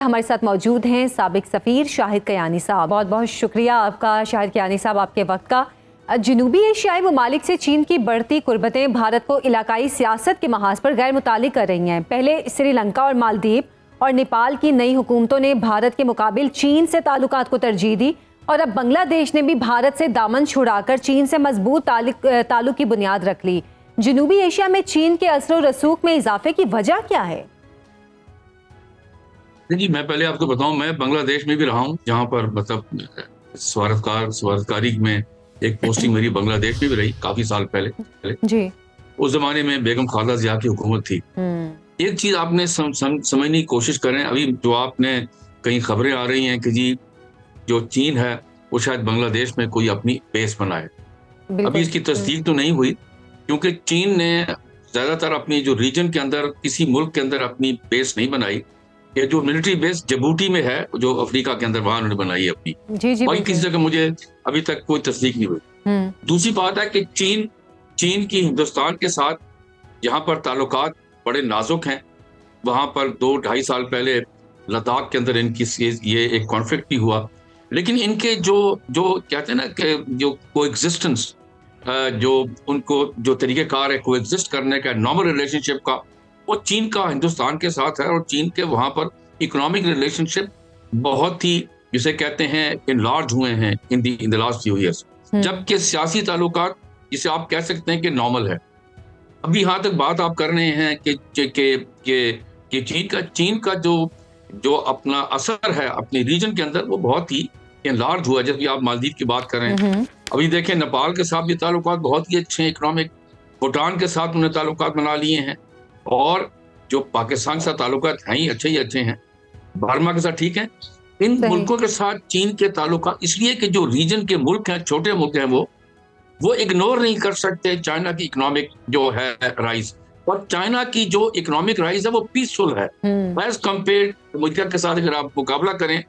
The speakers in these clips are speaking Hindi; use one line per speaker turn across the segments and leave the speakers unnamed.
हमारे साथ मौजूद हैं साबिक सफ़ीर शाहिद कयानी साहब। बहुत बहुत शुक्रिया आपका शाहिद कयानी साहब, आपके वक्त का। जनूबी एशियाई ममालिक से चीन की बढ़ती कुर्बतें भारत को इलाकाई सियासत के महाज पर गैर मुतालिक कर रही हैं। पहले श्रीलंका और मालदीव और नेपाल की नई हुकूमतों ने भारत के मुकाबिल चीन से ताल्लुकात को तरजीह दी और अब बांग्लादेश ने भी भारत से दामन छुड़ाकर चीन से मजबूत ताल्लुक की बुनियाद रख ली। जनूबी एशिया में चीन के असर और रसूख में इजाफे की वजह क्या है?
जी, मैं पहले आपको बताऊं, मैं बांग्लादेश में भी रहा हूं, जहां पर मतलब सफारतकारी में एक पोस्टिंग मेरी बांग्लादेश में भी रही काफी साल पहले
जी।
उस जमाने में बेगम खालदा जिया की हुकूमत थी। एक चीज आपने समझने की कोशिश करें, अभी जो आपने कई खबरें आ रही हैं कि जी जो चीन है वो शायद बांग्लादेश में कोई अपनी बेस बनाए। अभी इसकी तस्दीक तो नहीं हुई, क्योंकि चीन ने ज्यादातर अपनी जो रीजन के अंदर किसी मुल्क के अंदर अपनी बेस नहीं बनाई। ये जो मिलिट्री बेस जिबूटी में है, जो अफ्रीका के अंदर, वहां उन्होंने बनाई है अपनी। बाकी किसी जगह मुझे अभी तक कोई तस्दीक नहीं हुई। दूसरी बात है कि चीन की हिंदुस्तान के साथ जहां पर ताल्लुकात बड़े नाजुक हैं, वहां पर 2-2.5 साल पहले लद्दाख के अंदर इनकी ये एक कॉन्फ्लिक्ट भी हुआ। लेकिन इनके जो कहते हैं ना कि जो कोएग्जिस्टेंस, जो उनको जो तरीक़ेकार है कोएग्जिस्ट करने का, नॉर्मल रिलेशनशिप का, वो चीन का हिंदुस्तान के साथ है। और चीन के वहां पर इकोनॉमिक रिलेशनशिप बहुत ही, जिसे कहते हैं, इनलार्ज हुए हैं in the last few years, जबकि सियासी ताल्लुकात जिसे आप कह सकते हैं कि नॉर्मल है। अभी यहाँ तक बात आप कर रहे हैं कि चीन का जो अपना असर है अपने रीजन के अंदर, वो बहुत ही इनलार्ज हुआ। जैसे आप मालदीव की बात करें, अभी देखें नेपाल के साथ भी ताल्लुकात बहुत ही अच्छे हैं इकोनॉमिक, भूटान के साथ उन्हें ताल्लुकात बना लिए हैं, और जो पाकिस्तान के साथ ताल्लुकात हैं ही अच्छे हैं, बर्मा के साथ ठीक है। इन मुल्कों के साथ चीन के ताल्लुकात इसलिए कि जो रीजन के मुल्क हैं, छोटे मुल्क हैं, वो इग्नोर नहीं कर सकते चाइना की इकोनॉमिक जो है राइज। और चाइना की जो इकोनॉमिक राइज है वो पीसफुल है एज कम्पेयर अमेरिका के साथ। अगर आप मुकाबला करें,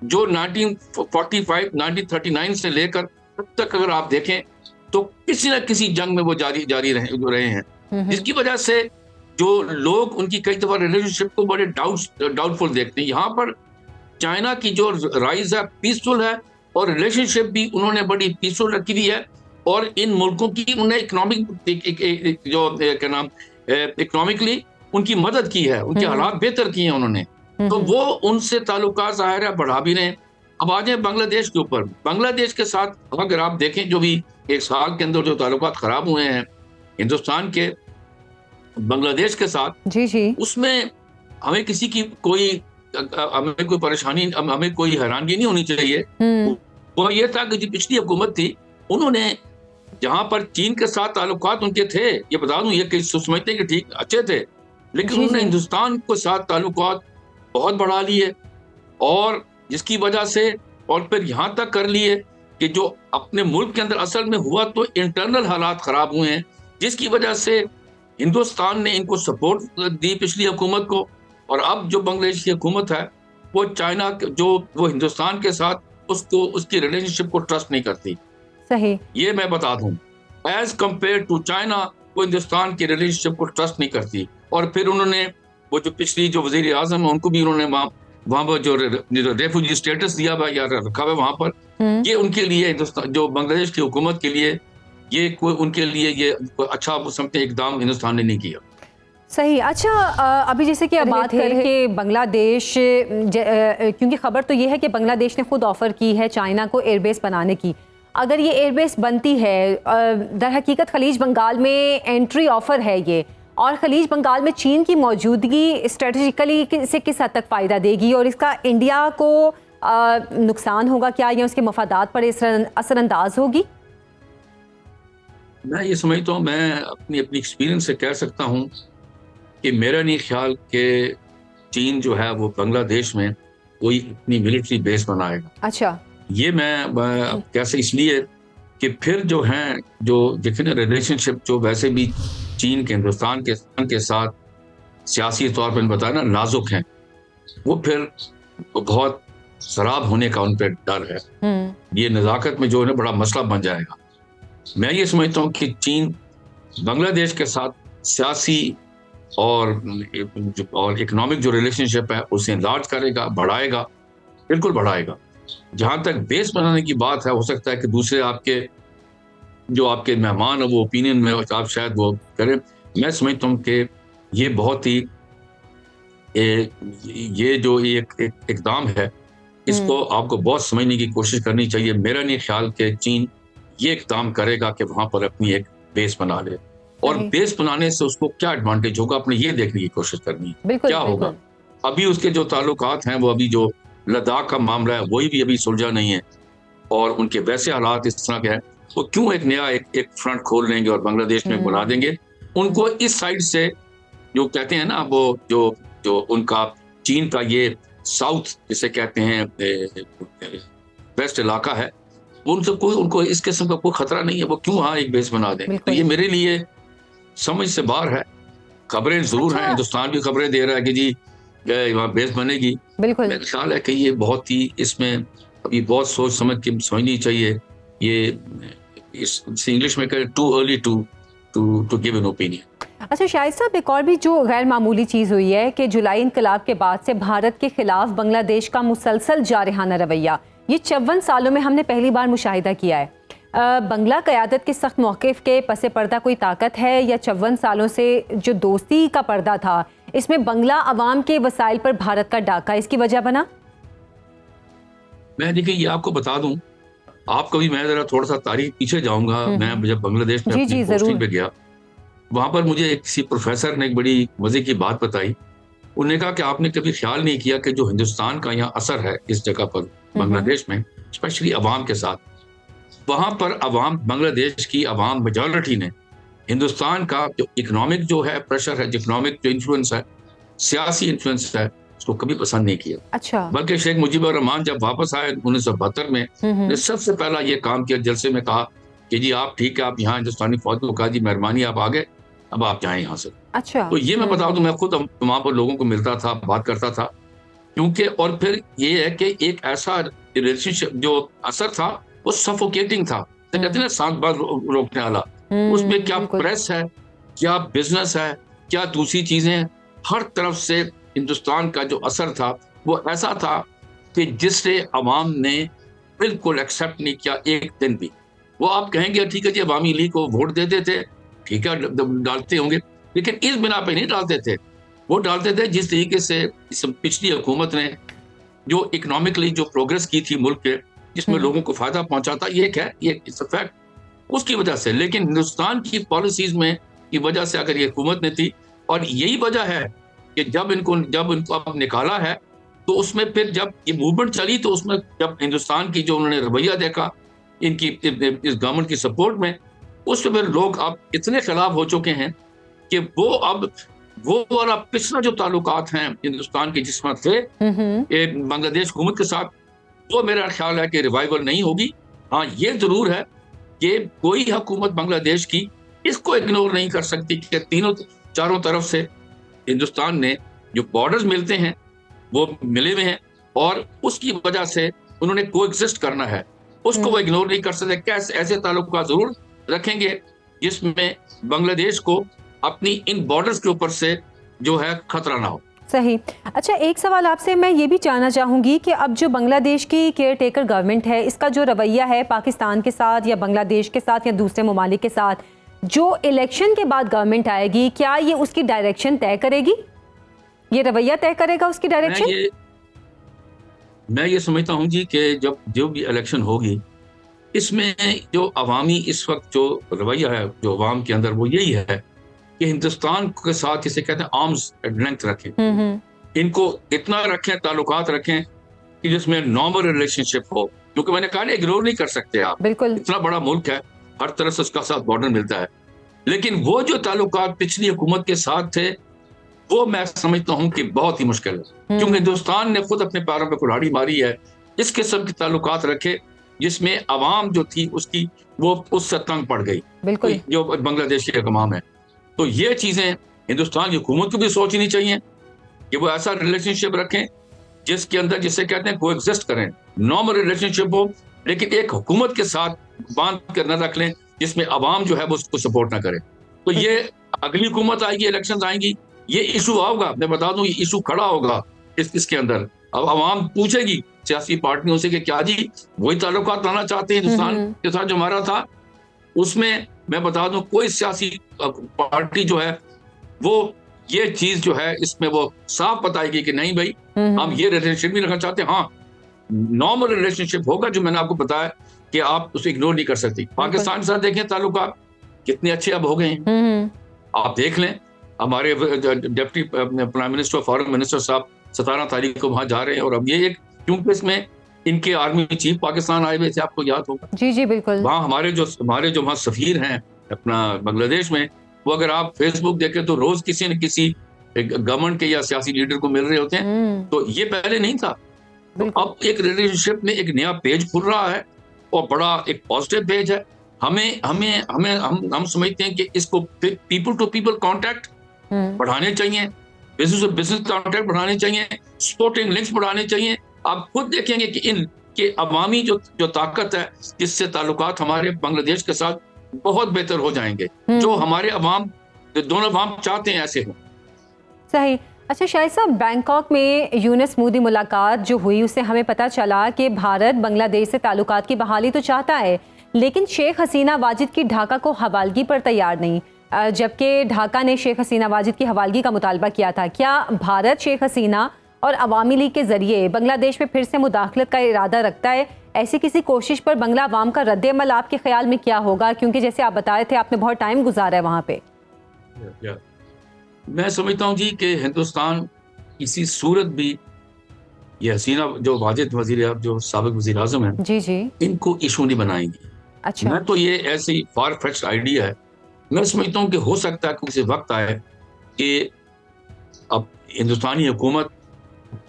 जो 1945 1939 से लेकर अब तक अगर आप देखें, तो किसी न किसी जंग में वो जारी रहे हैं, जिसकी वजह से जो लोग उनकी कई दफा रिलेशनशिप को बड़े डाउटफुल देखते हैं। यहाँ पर चाइना की जो राइज है पीसफुल है, और रिलेशनशिप भी उन्होंने बड़ी पीसफुल रखी हुई है, और इन मुल्कों की उन्हें इकोनॉमिकली उनकी मदद की है, उनके हालात बेहतर किए हैं उन्होंने, तो वो उनसे ताल्लुकात ज़ाहिर है बढ़ा भी रहे हैं। अब आ जाए बांग्लादेश के ऊपर। बांग्लादेश के साथ अगर आप देखें, जो भी एक साल के अंदर जो ताल्लुकात खराब हुए हैं हिंदुस्तान के बांग्लादेश के साथ, जी, उसमें हमें किसी की हमें कोई परेशानी, हमें कोई हैरानगी नहीं होनी चाहिए। वो ये था कि जो पिछली हुकूमत थी, उन्होंने जहां पर चीन के साथ ताल्लुकात उनके थे, ये बता दूं, ये समझते हैं कि ठीक अच्छे थे, लेकिन उन्होंने हिंदुस्तान के साथ ताल्लुकात बहुत बढ़ा लिए, और जिसकी वजह से, और फिर यहाँ तक कर लिए कि जो अपने मुल्क के अंदर असल में हुआ तो इंटरनल हालात खराब हुए हैं, जिसकी वजह से हिंदुस्तान ने इनको सपोर्ट दी पिछली हुकूमत को। और अब जो बांग्लादेश की हुकूमत है, वो चाइना वो हिंदुस्तान के साथ उसकी रिलेशनशिप को ट्रस्ट नहीं करती।
सही, ये
मैं बता दूं, एज कंपेयर टू चाइना, वो हिंदुस्तान की रिलेशनशिप को ट्रस्ट नहीं करती। और फिर उन्होंने वो जो पिछली जो वजीर आजम है, उनको भी उन्होंने वहाँ पर जो रेफ्यूजी स्टेटस दिया हुआ या रखा हुआ वहाँ पर, ये उनके लिए हिंदुस्तान, जो बांग्लादेश की हुकूमत के लिए, ये कोई उनके लिए ये अच्छा समझते इकदाम हिंदुस्तान ने नहीं किया।
सही। अच्छा, अभी जैसे कि अब बात करें कि बांग्लादेश, क्योंकि खबर तो ये है कि बांग्लादेश ने खुद ऑफर की है चाइना को एयरबेस बनाने की। अगर ये एयरबेस बनती है, दर हकीकत खलीज बंगाल में एंट्री ऑफर है ये, और खलीज बंगाल में चीन की मौजूदगी स्ट्रेटेजिकली से किस हद तक फ़ायदा देगी, और इसका इंडिया को नुकसान होगा क्या, या उसके मफादात पर असरअंदाज होगी?
मैं ये समझता हूँ, मैं अपनी एक्सपीरियंस से कह सकता हूँ कि मेरा नहीं ख्याल कि चीन जो है वो बांग्लादेश में कोई अपनी मिलिट्री बेस बनाएगा।
अच्छा, ये
मैं कैसे, इसलिए कि फिर जो हैं, जो देखें ना, रिलेशनशिप जो वैसे भी चीन के हिंदुस्तान के साथ सियासी तौर पर बताया ना नाजुक हैं, वो फिर बहुत खराब होने का उन पर डर है। ये नज़ाकत में जो है बड़ा मसला बन जाएगा। मैं ये समझता हूँ कि चीन बांग्लादेश के साथ सियासी और इकोनॉमिक जो रिलेशनशिप है उसे इनलार्ज करेगा, बढ़ाएगा, बिल्कुल बढ़ाएगा। जहां तक बेस बनाने की बात है, हो सकता है कि दूसरे आपके जो आपके मेहमान है वो ओपिनियन में आप शायद वो करें। मैं समझता हूँ कि ये बहुत ही ये जो इकदाम है, इसको आपको बहुत समझने की कोशिश करनी चाहिए। मेरा नहीं ख्याल कि चीन ये इकदाम करेगा कि वहां पर अपनी एक बेस बना ले, और बेस बनाने से उसको क्या एडवांटेज होगा अपने ये देखने की कोशिश करनी है। क्या होगा अभी उसके जो ताल्लुकात हैं, वो अभी जो लद्दाख का मामला है वही भी अभी सुलझा नहीं है, और उनके वैसे हालात इस तरह के हैं, वो क्यों एक नया एक फ्रंट खोल लेंगे और बांग्लादेश में बुला देंगे उनको। इस साइड से जो कहते हैं ना, वो जो उनका चीन का ये साउथ जिसे कहते हैं वेस्ट इलाका है, उनको इस किस्म का कोई खतरा नहीं है, वो क्यों वहाँ एक बेस बना देंगे। तो ये मेरे लिए समझ से बाहर है। खबरें जरूर हैं, हिंदुस्तान भी खबरें दे रहा है कि जी वहाँ बेस बनेगी। मेरा ख्याल है कि ये बहुत ही इसमें अभी बहुत सोच समझ के समझनी चाहिए। ये इस इंग्लिश में कहें too early to give an opinion.
अच्छा शाहिद साहब, एक और भी जो गैर मामूली चीज़ हुई है कि जुलाई इनकलाब के बाद से भारत के खिलाफ बांग्लादेश का मुसलसल जारहाना रवैया, ये 54 सालों में हमने पहली बार मुशाहिदा किया है। बंगला क़यादत के सख्त मौक़िफ़ के पसे पर्दा कोई ताकत है, या 54 सालों से जो दोस्ती का पर्दा था इसमें बंगला अवाम के वसाइल पर भारत का डाका इसकी वजह बना?
मैं देखिए ये आपको बता दूं, आप कभी, मैं जरा थोड़ा सा तारीख पीछे जाऊंगा। मैं जब बांग्लादेश में अपनी पोस्टिंग पे गया, वहां पर मुझे किसी प्रोफेसर ने एक बड़ी मजे की बात बताई। उन्होंने कहा कि आपने कभी ख्याल नहीं किया कि जो हिंदुस्तान का यहाँ असर है इस जगह पर बांग्लादेश में, स्पेशली अवाम के साथ, वहां पर अवाम, बांग्लादेश की अवाम मेजॉरिटी ने हिंदुस्तान का जो इकोनॉमिक जो है प्रेशर है, जो इकोनॉमिक जो इन्फ्लुएंस है, सियासी इन्फ्लुएंस है, उसको कभी पसंद नहीं किया।
अच्छा।
बल्कि शेख मुजीबुर रहमान जब वापस आए 1972 में, ने सबसे पहला ये काम किया, जलसे में कहा कि जी आप ठीक है, आप यहाँ हिंदुस्तानी फौज को कहा जी मेहरबानी आप आ गए, अब आप जाएं यहाँ से।
अच्छा।
तो ये मैं बता दूं, मैं खुद वहां पर लोगों को मिलता था, बात करता था, क्योंकि और फिर ये है कि एक ऐसा रिलेशनशिप जो असर था वो सफोकेटिंग था, तो कहते हैं ना सांस बार रोकने वाला। उसमें क्या प्रेस है, क्या बिजनेस है, क्या दूसरी चीजें, हर तरफ से हिंदुस्तान का जो असर था वो ऐसा था कि जिससे अवाम ने बिल्कुल एक्सेप्ट नहीं किया एक दिन भी। वो आप कहेंगे ठीक है जी अवामी लीग को वोट देते थे, ठीक है डालते होंगे, लेकिन इस बिना पे नहीं डालते थे। वो डालते थे जिस तरीके से पिछली हुकूमत ने जो इकोनॉमिकली जो प्रोग्रेस की थी मुल्क के, जिसमें लोगों को फायदा पहुंचा था, ये है, ये इट्स अ फैक्ट, उसकी वजह से। लेकिन हिंदुस्तान की पॉलिसीज में की वजह से अगर ये हुकूमत ने थी, और यही वजह है कि जब इनको अब निकाला है, तो उसमें फिर जब ये मूवमेंट चली, तो उसमें जब हिंदुस्तान की जो उन्होंने रवैया देखा इनकी इस गवर्नमेंट की सपोर्ट में, उसमें फिर लोग अब इतने खिलाफ हो चुके हैं कि वो वाला पिछला जो ताल्लुकात हैं हिंदुस्तान के जिसमें थे बांग्लादेश हुकूमत के साथ, वो मेरा ख्याल है कि रिवाइवल नहीं होगी। हाँ ये जरूर है कि कोई हुकूमत बांग्लादेश की इसको इग्नोर नहीं कर सकती कि तीनों चारों तरफ से हिंदुस्तान ने जो बॉर्डर्स मिलते हैं वो मिले हुए हैं, और उसकी वजह से उन्होंने कोएग्जिस्ट करना है, उसको वो इग्नोर नहीं कर सकते। कैसे ऐसे ताल्लुकात जरूर रखेंगे जिसमें बांग्लादेश को अपनी इन बॉर्डर्स के ऊपर से जो है खतरा ना हो।
सही। अच्छा एक सवाल आपसे मैं ये भी जानना चाहूँगी कि अब जो बांग्लादेश की केयर टेकर गवर्नमेंट है, इसका जो रवैया है पाकिस्तान के साथ या बांग्लादेश के साथ या दूसरे ममालिक के साथ, जो इलेक्शन के बाद गवर्नमेंट आएगी, क्या ये उसकी डायरेक्शन तय करेगी? ये रवैया तय करेगा उसकी डायरेक्शन?
मैं ये समझता हूँ जी कि जब जो भी इलेक्शन होगी, इसमें जो अवामी इस वक्त जो रवैया है जो अवाम के अंदर, वो यही है कि हिंदुस्तान के साथ जिसे कहते हैं आर्म्स लेंथ रखें, इनको इतना रखें, ताल्लुकात रखें कि जिसमें नॉर्मल रिलेशनशिप हो, क्योंकि मैंने कहा इग्नोर नहीं कर सकते आप, बिल्कुल इतना बड़ा मुल्क है, हर तरफ से उसका साथ बॉर्डर मिलता है। लेकिन वो जो ताल्लुकात पिछली हुकूमत के साथ थे, वो मैं समझता हूँ कि बहुत ही मुश्किल है, क्योंकि हिंदुस्तान ने खुद अपने पैरों पे कुल्हाड़ी मारी है। इस किस्म की ताल्लुकात रखे जिसमें अवाम जो थी उसकी वो उससे तंग पड़ गई, बिल्कुल जो बांग्लादेश के अवाम है। तो ये चीजें हिंदुस्तान की हुकूमत को भी सोचनी चाहिए कि वो ऐसा रिलेशनशिप रखें जिसके अंदर, जिसे कहते हैं कोएग्जिस्ट करें, नॉर्मल रिलेशनशिप हो, लेकिन एक हुकूमत के साथ बांध कर न रख लें जिसमें अवाम जो है वो उसको सपोर्ट ना करे। तो ये अगली हुकूमत आएगी, इलेक्शंस आएंगी, ये इशू होगा, मैं बता दूं, ये इशू खड़ा होगा इसके अंदर। अब आवाम पूछेगी सियासी पार्टियों से कि क्या जी वही ताल्लुकात लाना चाहते हैं हिंदुस्तान के साथ जो हमारा था। उसमें मैं बता दूं कोई सियासी पार्टी जो है वो ये चीज जो है इसमें वो साफ बताएगी कि नहीं भाई हम ये रिलेशनशिप नहीं रखना चाहते। हाँ, नॉर्मल रिलेशनशिप होगा जो मैंने आपको बताया कि आप उसे इग्नोर नहीं कर सकती। पाकिस्तान के साथ देखें ताल्लुकात कितने अच्छे अब हो गए हैं। आप देख लें, हमारे डिप्टी प्राइम मिनिस्टर और फॉरेन मिनिस्टर साहब 17 तारीख को वहां जा रहे हैं, और अब ये एक क्योंकि इसमें इनके आर्मी चीफ पाकिस्तान आए हुए थे, आपको याद होगा।
जी जी बिल्कुल।
वहाँ हमारे जो वहाँ सफीर हैं अपना बांग्लादेश में, वो अगर आप फेसबुक देखें तो रोज किसी न किसी गवर्नमेंट के या सियासी लीडर को मिल रहे होते हैं। तो ये पहले नहीं था। तो अब एक रिलेशनशिप में एक नया पेज खुल रहा है और बड़ा एक पॉजिटिव पेज है। हम समझते हैं कि इसको पीपल टू पीपल कांटेक्ट बढ़ाने चाहिए, बिजनेस टू बिजनेस कांटेक्ट बढ़ाने चाहिए, स्पोर्टिंग लिंक्स बढ़ाने चाहिए। आप खुद देखेंगे कि इनके अवामी जो ताकत है, इससे ताल्लुकात हमारे बांग्लादेश के साथ बहुत बेहतर हो जाएंगे, जो हमारे दोनों अवाम चाहते हैं ऐसे हो।
सही। अच्छा शाहिद साहब, बैंकॉक में यूनुस मोदी मुलाकात जो हुई उससे हमें पता चला कि भारत बांग्लादेश से ताल्लुकात की बहाली तो चाहता है, लेकिन शेख हसीना वाजिद की ढाका को हवालगी पर तैयार नहीं, जबकि ढाका ने शेख हसीना वाजिद की हवालगी का मुतालबा किया था। क्या भारत शेख हसीना और अवामी लीग के जरिए बांग्लादेश में फिर से मुदाखलत का इरादा रखता है? ऐसी किसी कोशिश पर बंगला अवाम का रद्द-ए-अमल आपके ख्याल में क्या होगा? क्योंकि जैसे आप बता रहे थे आपने बहुत टाइम गुजारा है वहाँ पे।
मैं समझता हूँ जी कि हिंदुस्तान किसी सूरत भी ये हसीना जो वाजिद वजीर जो साबिक वजीर आजम है
जी जी,
इनको इशू नहीं बनाएंगे।
अच्छा।
मैं तो ये ऐसी फार फेच्ड आइडिया है। मैं समझता हूँ कि हो सकता है किसी वक्त आए कि अब हिंदुस्तानी हुकूमत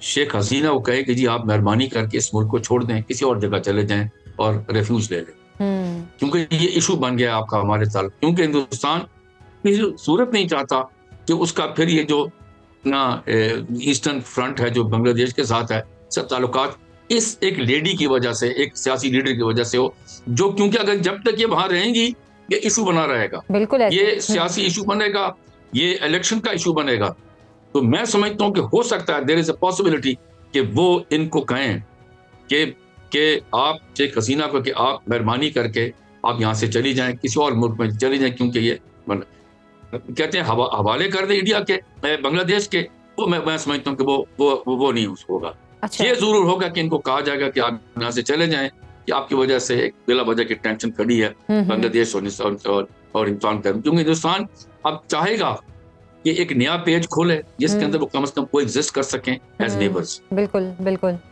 शेख हसीना को कहे कि जी आप मेहरबानी करके इस मुल्क को छोड़ दें, किसी और जगह चले जाएं और रेफ्यूज ले लें, क्योंकि ये इशू बन गया आपका हमारे ताल्लुक। क्योंकि हिंदुस्तान किसी सूरत नहीं चाहता कि उसका फिर ये जो ना ईस्टर्न फ्रंट है जो बांग्लादेश के साथ है, सब ताल्लुकात इस एक लेडी की वजह से, एक सियासी लीडर की वजह से हो, जो क्योंकि अगर जब तक ये वहां रहेंगी ये इशू बना रहेगा,
बिल्कुल
ये सियासी इशू बनेगा, ये इलेक्शन का इशू बनेगा। तो मैं समझता हूँ कि हो सकता है देयर इज अ पॉसिबिलिटी कि वो इनको कहें कि आप शेख हसीना को कि आप मेहरबानी करके आप यहाँ से चली जाएं, किसी और मुल्क में चली जाएं, क्योंकि ये कहते हैं हवाले कर दे इंडिया के बांग्लादेश के। वो मैं समझता हूँ कि वो नहीं होगा।
अच्छा।
ये जरूर होगा कि इनको कहा जाएगा कि आप यहाँ से चले जाएं कि आपकी वजह से एक बिला वजह की टेंशन खड़ी है बांग्लादेश और हिंदुस्तान का, क्योंकि हिंदुस्तान अब चाहेगा कि एक नया पेज खोले जिसके अंदर वो कम से कम कोएग्जिस्ट कर सकें एज नेबर्स।
बिल्कुल बिल्कुल।